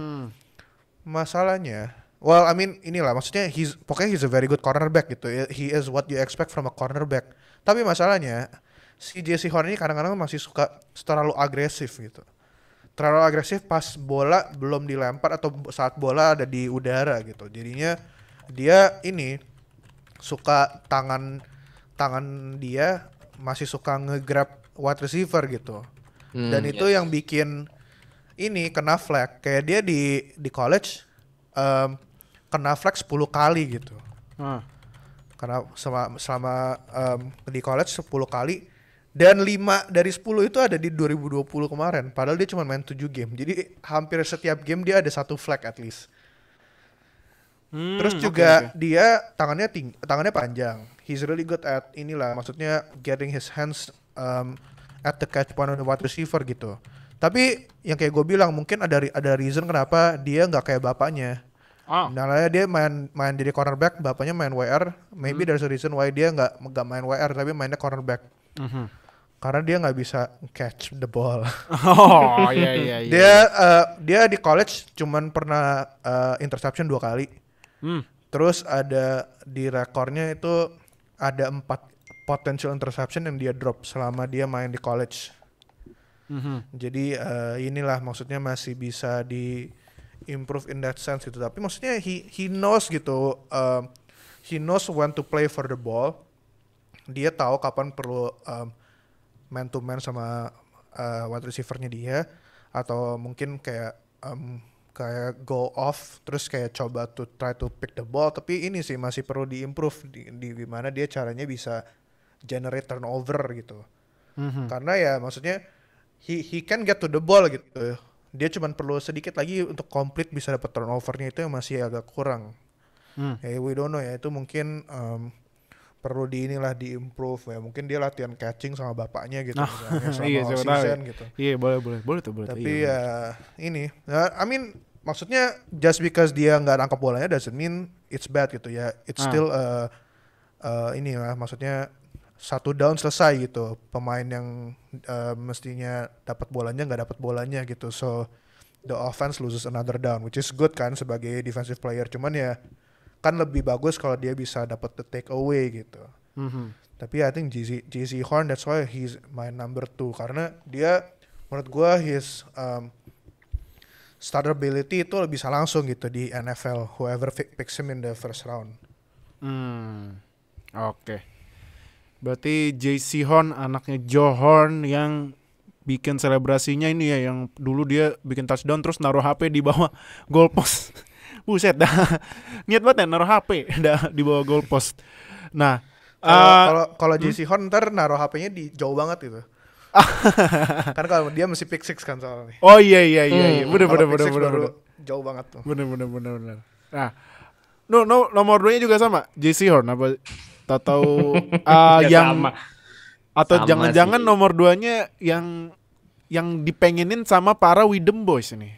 Speaker 4: masalahnya, well I mean inilah maksudnya pokoknya he's a very good cornerback gitu. He is what you expect from a cornerback. Tapi masalahnya si JC Horn ini kadang-kadang masih suka terlalu agresif gitu. Terlalu agresif pas bola belum dilempar atau saat bola ada di udara gitu. Jadinya dia ini suka tangan dia masih suka nge-grab wide receiver gitu. Dan itu yang bikin ini kena flag. Kayak dia di college kena flag 10 kali gitu. Karena selama di college 10 kali dan 5 dari 10 itu ada di 2020 kemarin. Padahal dia cuma main 7 game. Jadi hampir setiap game dia ada 1 flag at least. Terus juga dia tangannya panjang. He's really good at maksudnya getting his hands at the catch point of the wide receiver gitu. Tapi yang kayak gue bilang mungkin ada reason kenapa dia nggak kayak bapaknya. Nah, dia main jadi cornerback, bapaknya main WR. Maybe there's a reason why dia nggak main WR tapi mainnya cornerback. karena dia nggak bisa catch the ball.
Speaker 2: Oh iya.
Speaker 4: Dia di college cuman pernah interception 2 kali. Terus ada di rekornya itu ada 4 potential interception yang dia drop selama dia main di college. Jadi inilah maksudnya masih bisa di improve in that sense gitu. Tapi maksudnya he knows gitu. He knows when to play for the ball. Dia tahu kapan perlu man to man sama wide receiver-nya dia, atau mungkin kayak go off terus kayak coba to try to pick the ball. Tapi ini sih masih perlu diimprove di gimana dia caranya bisa generate turnover gitu. Karena ya maksudnya he can get to the ball gitu. Dia cuman perlu sedikit lagi untuk complete bisa dapat turnovernya, itu yang masih agak kurang. We don't know ya, itu mungkin perlu diimprove ya. Mungkin dia latihan catching sama bapaknya gitu misalnya selama off season gitu.
Speaker 2: Iya, boleh tuh.
Speaker 4: Tapi ya ini, I mean maksudnya just because dia nggak nangkap bolanya doesn't mean it's bad gitu ya. It's still ini lah, maksudnya 1 down selesai gitu. Pemain yang mestinya dapat bolanya nggak dapat bolanya gitu. So the offense loses another down, which is good kan sebagai defensive player. Cuman ya kan lebih bagus kalau dia bisa dapat the take away gitu. Tapi I think JC Horn, that's why he's my number 2, karena dia menurut gue his startability itu bisa langsung gitu di NFL, whoever picks him in the first round.
Speaker 2: Oke. Berarti JC Horn anaknya Joe Horn yang bikin selebrasinya ini ya, yang dulu dia bikin touchdown terus naruh HP di bawah goalpost. Buset dah. Niat banget ya naruh HP di bawah goalpost. Nah,
Speaker 4: kalau JC Horn ntar naruh HP-nya di jauh banget gitu. Karena kalau dia mesti pick 6 kan soalnya.
Speaker 2: Oh iya. Bener.
Speaker 4: Jauh banget tuh.
Speaker 2: Bener. Nah, nomor 2-nya juga sama JC Horn apa? Tahu yang sama. Atau jangan-jangan nomor 2-nya yang dipengenin sama para Widem Boys ini.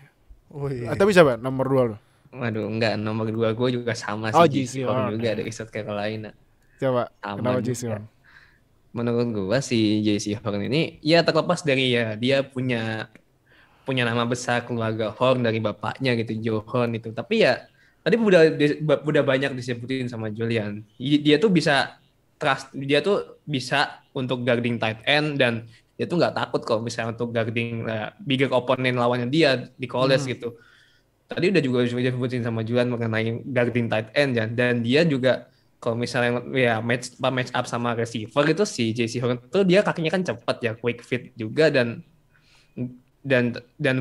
Speaker 2: Oh iya. Atau bisa Pak nomor 2 lo?
Speaker 3: Waduh, enggak, nomor 2 gue juga sama
Speaker 2: sih,
Speaker 3: JC Horn juga dari South Carolina.
Speaker 2: Coba, kenapa JC Horn?
Speaker 3: Menurut gue si JC Horn ini ya terlepas dari ya dia punya nama besar keluarga Horn dari bapaknya gitu, Joe Horn itu. Tapi ya tadi udah banyak disebutin sama Julian. Dia tuh bisa untuk guarding tight end, dan dia tuh nggak takut kalau misalnya untuk guarding bigger opponent lawannya dia di college gitu. Tadi udah juga disebutin sama Julian mengenai guarding tight end ya. Dan dia juga kalau misalnya ya match up sama receiver itu, si JC Horn tuh dia kakinya kan cepat ya, quick feet juga, dan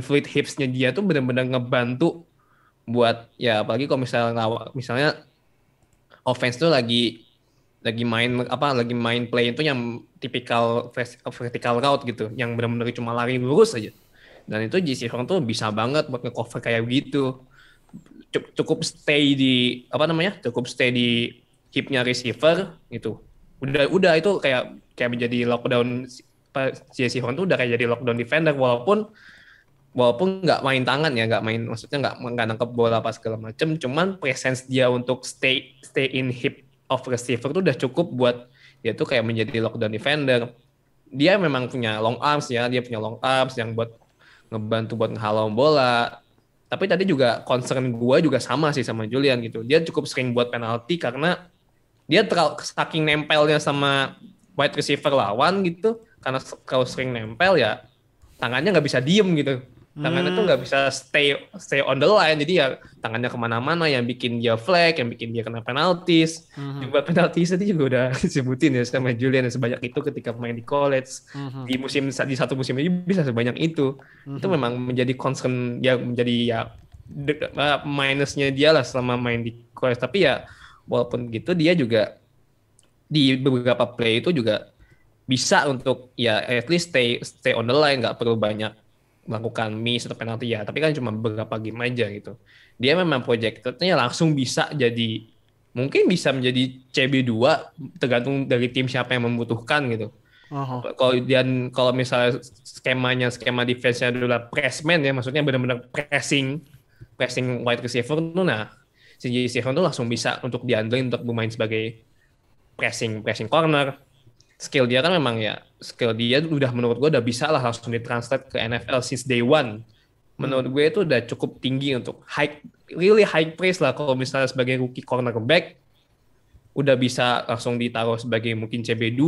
Speaker 3: fluid hipsnya dia tuh benar-benar ngebantu buat ya, apalagi kalau misalnya offense tuh lagi main play itu yang tipikal vertical route gitu, yang benar-benar cuma lari lurus aja. Dan itu JC Horn tuh bisa banget buat nge-cover kayak gitu. Cukup stay di hipnya receiver gitu. Udah itu kayak menjadi lockdown. JC Horn tuh udah kayak jadi lockdown defender, walaupun nggak main tangan ya, maksudnya nggak nangkep bola apa segala macem. Cuman presence dia untuk stay in hip of receiver tuh udah cukup buat dia tuh kayak menjadi lockdown defender. Dia memang punya long arms yang buat ngebantu buat ngehalau bola. Tapi tadi juga concern gue juga sama sih sama Julian gitu. Dia cukup sering buat penalti karena dia saking nempelnya sama wide receiver lawan gitu. Karena kalau sering nempel ya tangannya nggak bisa diem gitu. Tangannya tuh nggak bisa stay on the line. Jadi ya tangannya kemana-mana, yang bikin dia flag, yang bikin dia kena penaltis. Buat penaltis tadi juga udah disebutin ya sama Julian, sebanyak itu ketika main di college. Di satu musim ini bisa sebanyak itu. Itu memang menjadi concern ya, menjadi ya minusnya dia lah selama main di college. Tapi ya walaupun gitu dia juga di beberapa play itu juga bisa untuk ya at least stay on the line, nggak perlu banyak melakukan miss atau penalti ya, tapi kan cuma beberapa game aja gitu. Dia memang projected-nya langsung mungkin bisa menjadi CB2, tergantung dari tim siapa yang membutuhkan gitu. Kalau misalnya skema defense-nya adalah pressman ya, maksudnya benar-benar pressing wide receiver tuh, nah si JC Horn tuh langsung bisa untuk diandelin untuk bermain sebagai pressing corner. skill dia kan memang ya, skill dia udah menurut gue udah bisa lah langsung ditranslate ke NFL since day one. Menurut gue itu udah cukup tinggi untuk really high praise lah kalau misalnya sebagai rookie cornerback udah bisa langsung ditaruh sebagai mungkin CB2.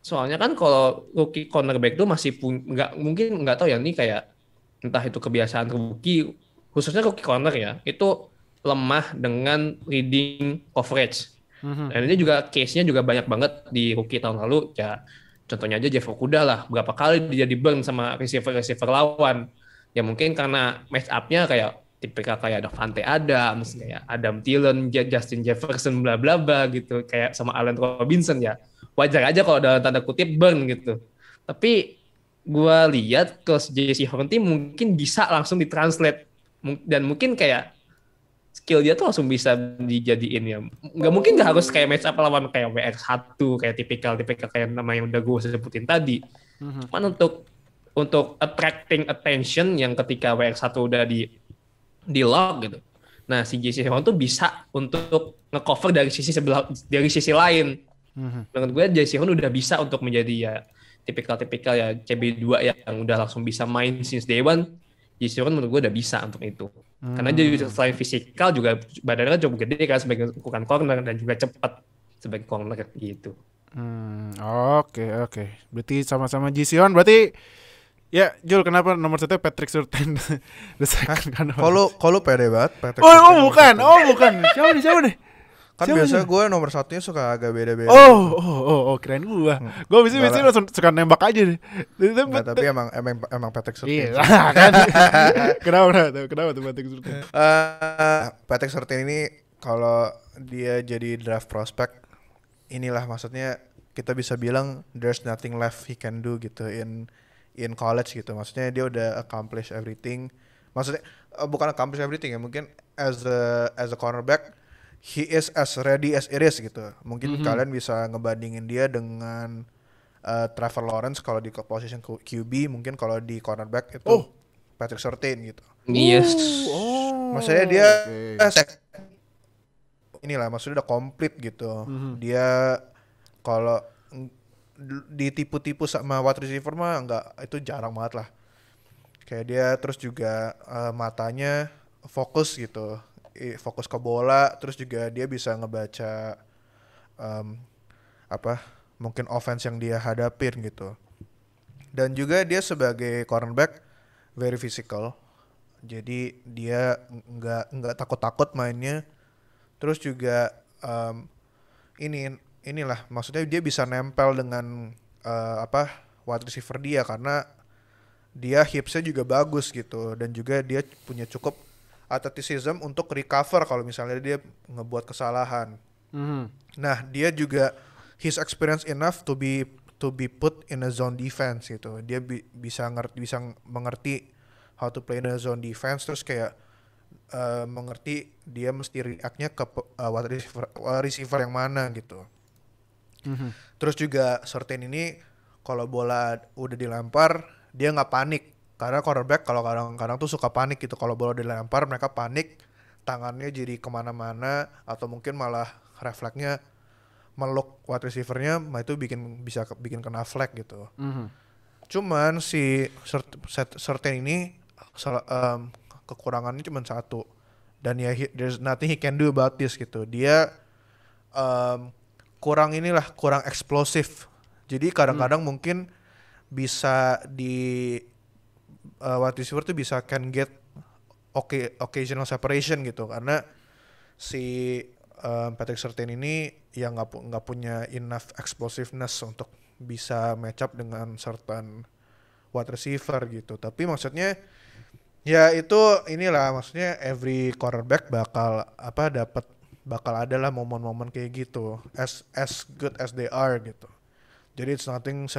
Speaker 3: Soalnya kan kalau rookie cornerback tuh masih nggak tahu ya, ini kayak entah itu kebiasaan rookie, khususnya rookie corner ya, itu lemah dengan reading coverage. Dan ini juga case-nya juga banyak banget di rookie tahun lalu. Ya contohnya aja Jeff Okudah lah, berapa kali dia di burn sama receiver lawan. Ya mungkin karena match up-nya kayak tipikal kayak Davante Adams, kayak Adam Thielen, Justin Jefferson, bla bla bla gitu, kayak sama Allen Robinson ya. Wajar aja kalau dalam tanda kutip burn gitu. Tapi gue lihat ke JC Hornty mungkin bisa langsung ditranslate dan mungkin kayak skill dia tuh langsung bisa dijadiin ya. Nggak harus kayak match up lawan kayak WX1 kayak tipikal kayak nama yang udah gue sebutin tadi. Cuman untuk attracting attention yang ketika WX1 udah di lock gitu. Nah, si JC Horn tuh bisa untuk ngecover dari sisi lain. Menurut gue JC Horn udah bisa untuk menjadi ya tipikal ya CB2 yang udah langsung bisa main since day one. JC Horn menurut gue udah bisa untuk itu. Karena dia selain fisikal juga badannya kan cukup gede kan sebagai ukuran corner dan juga cepat sebagai corner gitu.
Speaker 2: Oke. Berarti sama-sama JC Horn. Berarti ya, Jul, kenapa nomor 1 Patrick Surtain?
Speaker 4: Kalau pede banget Patrick
Speaker 2: Oh, bukan. Siapa nih?
Speaker 4: Kan biasa gue nomor 1-nya suka agak beda-beda.
Speaker 2: Oh, keren gue. Gue biasanya langsung suka nembak aja deh.
Speaker 4: Nggak, tapi emang Patrick Surtain.
Speaker 2: Iya, kan. Kenapa tuh Patrick Surtain?
Speaker 4: Patrick Surtain ini kalau dia jadi draft prospect, inilah maksudnya kita bisa bilang there's nothing left he can do gitu in college gitu. Maksudnya dia udah accomplish everything. Maksudnya bukan accomplish everything ya, mungkin as a cornerback he is as ready as it is gitu. Mungkin kalian bisa ngebandingin dia dengan Trevor Lawrence kalau di position QB, mungkin kalau di cornerback itu Patrick Surtain gitu.
Speaker 3: Yes.
Speaker 4: Maksudnya dia inilah maksudnya udah komplit gitu. Dia kalau ditipu-tipu sama wide receiver mah enggak, itu jarang banget lah. Kayak dia terus juga matanya fokus gitu, fokus ke bola, terus juga dia bisa ngebaca mungkin offense yang dia hadapin gitu. Dan juga dia sebagai cornerback very physical, jadi dia nggak takut-takut mainnya. Terus juga inilah maksudnya dia bisa nempel dengan wide receiver dia karena dia hipsnya juga bagus gitu, dan juga dia punya cukup athleticism untuk recover kalau misalnya dia ngebuat kesalahan. Nah, dia juga his experience enough to be put in a zone defense gitu. Dia bisa mengerti how to play in a zone defense, terus kayak mengerti dia mesti react-nya ke wide receiver yang mana gitu. Terus juga Surtain ini kalau bola udah dilempar dia nggak panik, karena cornerback kalau kadang-kadang tuh suka panik gitu. Kalau bola dilempar mereka panik, tangannya jadi kemana-mana, atau mungkin malah refleksnya meluk wide receivernya, itu bisa bikin kena flag gitu. Cuman si Surtain ini kekurangannya cuma satu, dan ya there's nothing he can do about this gitu. Dia kurang eksplosif. Jadi kadang-kadang mungkin bisa di wide receiver tuh bisa can get occasional separation gitu, karena si Patrick Surtain ini yang nggak punya enough explosiveness untuk bisa match up dengan certain wide receiver gitu. Tapi maksudnya ya itu inilah, maksudnya every quarterback bakal ada lah momen-momen kayak gitu, as good as they are gitu. Jadi it's nothing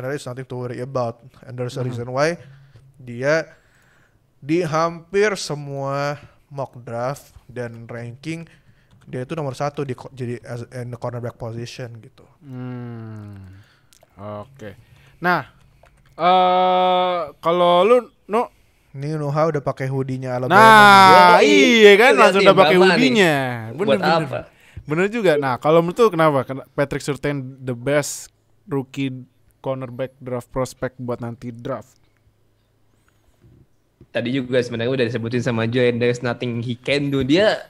Speaker 4: to worry about, and there's a reason why dia di hampir semua mock draft dan ranking dia itu nomor 1 jadi in the cornerback position gitu.
Speaker 2: Oke. Nah, kalau lu
Speaker 4: ini Noha udah pakai hoodie-nya Alabama.
Speaker 2: Nah, iya kan, langsung udah pakai hoodie-nya.
Speaker 3: Buat apa?
Speaker 2: Bener juga. Nah, kalau menurut lu kenapa Patrick Surtain the best rookie cornerback draft prospect buat nanti draft?
Speaker 3: Tadi juga sebenarnya udah disebutin sama Joe, there's nothing he can do. Dia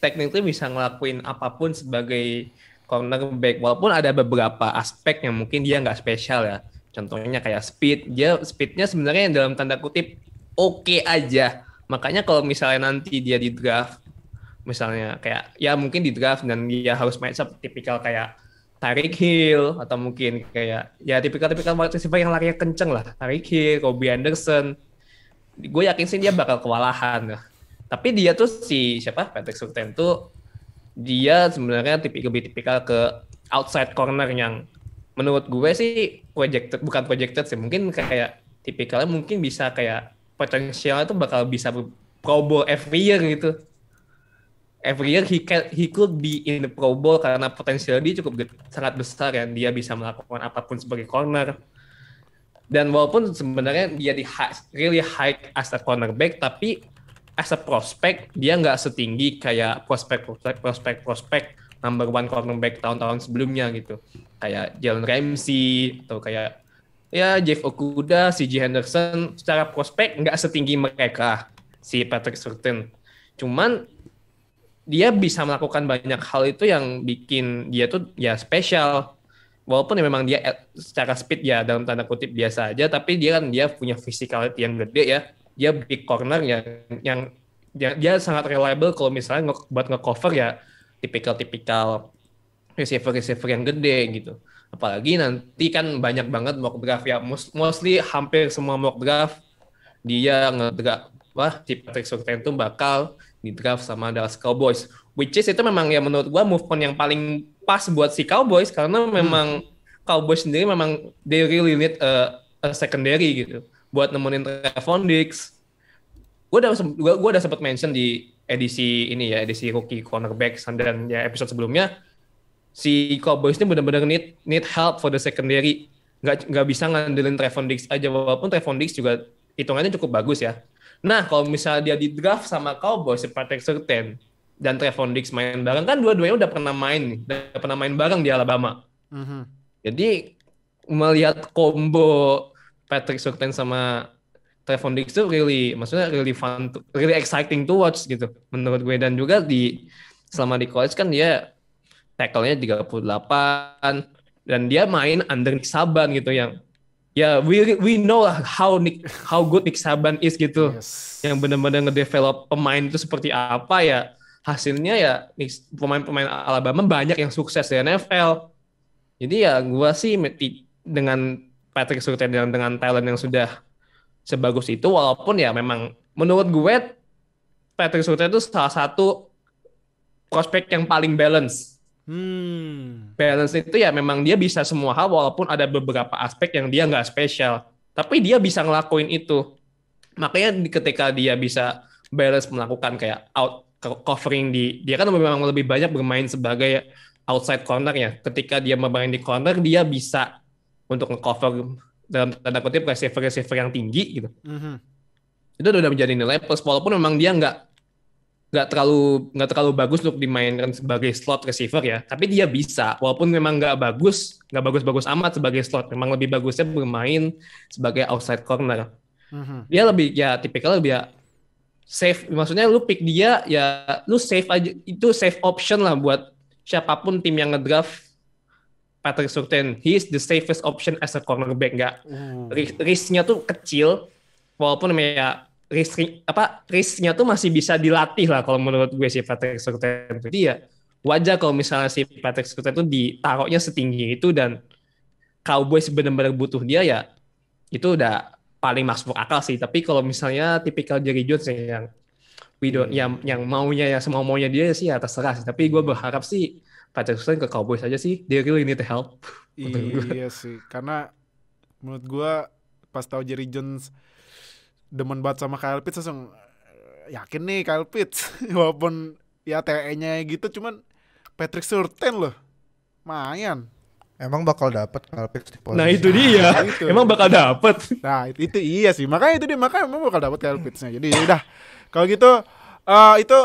Speaker 3: technically bisa ngelakuin apapun sebagai cornerback, walaupun ada beberapa aspek yang mungkin dia nggak spesial ya. Contohnya kayak speednya sebenarnya dalam tanda kutip oke aja. Makanya kalau misalnya nanti dia di draft, misalnya kayak ya mungkin di draft dan dia harus match up tipikal kayak Tyreek Hill atau mungkin kayak ya tipikal wide receiver yang larinya kenceng lah, Tyreek Hill, Robbie Anderson. Gue yakin sih dia bakal kewalahan ya. Tapi dia tuh Patrick Surtain tuh dia sebenarnya lebih tipikal ke outside corner yang menurut gue sih bukan projected sih, mungkin kayak tipikalnya mungkin bisa kayak potensialnya tuh bakal bisa Pro Bowl every year gitu. Every year he could be in the Pro Bowl karena potensial dia cukup sangat besar ya, dia bisa melakukan apapun sebagai corner. Dan walaupun sebenarnya dia really high as a cornerback, tapi as a prospect dia nggak setinggi kayak prospek number one cornerback tahun-tahun sebelumnya gitu. Kayak Jalen Ramsey atau kayak ya Jeff Okudah, CJ Henderson, secara prospek nggak setinggi mereka si Patrick Surtain. Cuman dia bisa melakukan banyak hal itu yang bikin dia tuh ya spesial. Walaupun memang dia secara speed ya dalam tanda kutip biasa aja, tapi dia punya physicality yang gede ya. Dia big corner yang dia sangat reliable kalau misalnya buat nge-cover ya tipikal receiver yang gede gitu. Apalagi nanti kan banyak banget mock draft ya, mostly hampir semua mock draft dia ngedraft si Patrick Surtain itu bakal di draft sama Dallas Cowboys, which is itu memang ya menurut gua movement yang paling pas buat si Cowboys karena memang Cowboys sendiri memang they really need a secondary gitu buat nemenin Trevon Diggs. Gua udah sempat mention di edisi rookie cornerback dan ya episode sebelumnya, si Cowboys ini benar-benar need help for the secondary. Nggak bisa ngandelin Trevon Diggs aja, walaupun Trevon Diggs juga hitungannya cukup bagus ya. Nah, kalau misalnya dia di draft sama Cowboys, Patrick Surtain dan Trevon Diggs main bareng, kan dua-duanya udah pernah main bareng di Alabama.
Speaker 2: Mm-hmm.
Speaker 3: Jadi melihat combo Patrick Surtain sama Trevon Diggs itu really fun, really exciting to watch gitu menurut gue. Dan juga selama di college kan dia tackle-nya 38 dan dia main under Nick Saban gitu yang ya we know lah how good Nick Saban is gitu.
Speaker 2: Yes.
Speaker 3: Yang benar-benar ngedevelop pemain itu seperti apa ya. Hasilnya ya pemain-pemain Alabama banyak yang sukses di NFL. Jadi ya gue sih dengan Patrick Surtain dengan talent yang sudah sebagus itu, walaupun ya memang menurut gue Patrick Surtain itu salah satu prospek yang paling balance. Balance itu ya memang dia bisa semua hal, walaupun ada beberapa aspek yang dia nggak spesial, tapi dia bisa ngelakuin itu. Makanya ketika dia bisa balance melakukan kayak covering dia kan memang lebih banyak bermain sebagai outside corner ya. Ketika dia bermain di corner, dia bisa untuk nge-cover dalam tanda kutip receiver yang tinggi gitu. Itu udah menjadi nilai plus, walaupun memang dia nggak terlalu bagus untuk dimainkan sebagai slot receiver ya, tapi dia bisa, walaupun memang nggak bagus amat sebagai slot, memang lebih bagusnya bermain sebagai outside corner. Dia lebih ya tipikal lebih ya safe, maksudnya lu pick dia ya lu safe aja, itu safe option lah buat siapapun tim yang ngedraft Patrick Surtain. He is the safest option as a cornerback. Risknya tuh kecil, walaupun ya risknya tuh masih bisa dilatih lah kalau menurut gue si Patrick Surtain. Jadi ya wajar kalau misalnya si Patrick Surtain itu ditaruhnya setinggi itu dan Cowboys benar-benar butuh dia ya, itu udah paling masuk akal sih. Tapi kalau misalnya tipikal Jerry Jones yang maunya ya semua maunya dia sih ya terserah sih. Tapi gue berharap sih Patrick Surtain ke Cowboys aja sih. They really need help.
Speaker 2: Iya sih, karena menurut gue pas tahu Jerry Jones demen banget sama Kyle Pitts, langsung yakin nih Kyle Pitts walaupun ya TE-nya gitu, cuman Patrick Surtain loh mayan.
Speaker 4: Emang bakal dapet Kyle Pitts di posisi.
Speaker 3: Nah itu dia. Emang bakal dapet.
Speaker 2: Nah itu iya sih, makanya emang bakal dapet Kyle Pitts-nya. Jadi udah kalau gitu itu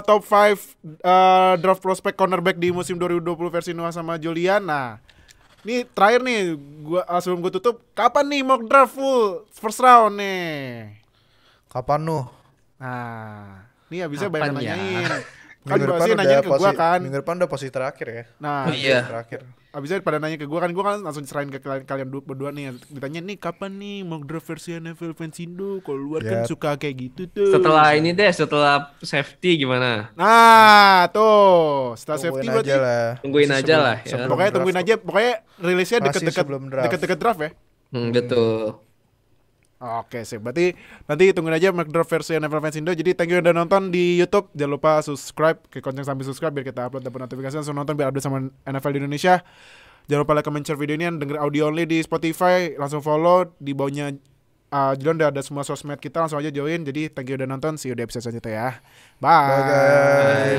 Speaker 2: top 5 draft prospect cornerback di musim 2020 versi Noah sama Julian. Nah Nih terakhir nih, sebelum gue tutup, kapan nih mock draft full first round nih?
Speaker 4: Kapan Nuh?
Speaker 2: Nah, nih abisnya
Speaker 3: Kapan
Speaker 2: banyak
Speaker 3: ya?
Speaker 2: nanyain. Kan gue sih nanya ke gue kan.
Speaker 4: Minggu depan udah posisi terakhir ya.
Speaker 2: Nah,
Speaker 3: Iya.
Speaker 4: Terakhir.
Speaker 2: abisnya pada nanya ke gue kan langsung serahin ke kalian berdua nih. Ditanya nih kapan nih mock draft versi NFL Fansindo? Kalau luar kan
Speaker 4: Ya.
Speaker 2: suka kayak gitu tuh.
Speaker 3: Setelah ini deh, setelah safety gimana?
Speaker 2: Nah, tuh setelah safety
Speaker 4: Tungguin
Speaker 2: berarti.
Speaker 4: aja lah.
Speaker 3: Tungguin
Speaker 4: Masih
Speaker 3: aja lah, ya.
Speaker 4: sebelum
Speaker 2: Pokoknya
Speaker 4: draft
Speaker 2: tungguin
Speaker 4: kok.
Speaker 2: aja. Pokoknya rilisnya
Speaker 4: Masih
Speaker 2: deket-deket
Speaker 4: sebelum draft.
Speaker 2: deket-deket draft ya.
Speaker 3: Betul.
Speaker 2: Oke sih, berarti nanti tungguin aja mock draft versi NFL Fansindo. Jadi thank you udah nonton di YouTube. Jangan lupa subscribe, ke konceng sambil subscribe biar kita upload dapat notifikasi langsung nonton biar update sama NFL di Indonesia. Jangan lupa like, comment, share video ini, denger audio only di Spotify, langsung follow di bawahnya. Jadi udah ada semua sosmed kita, langsung aja join. Jadi thank you udah nonton, see you di episode selanjutnya ya. Bye.
Speaker 4: Bye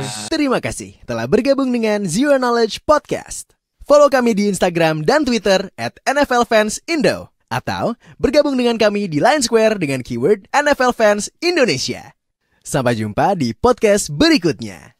Speaker 4: guys.
Speaker 5: Terima kasih telah bergabung dengan Zero Knowledge Podcast. Follow kami di Instagram dan Twitter @NFLFansIndo. Atau bergabung dengan kami di Line Square dengan keyword NFL Fans Indonesia. Sampai jumpa di podcast berikutnya.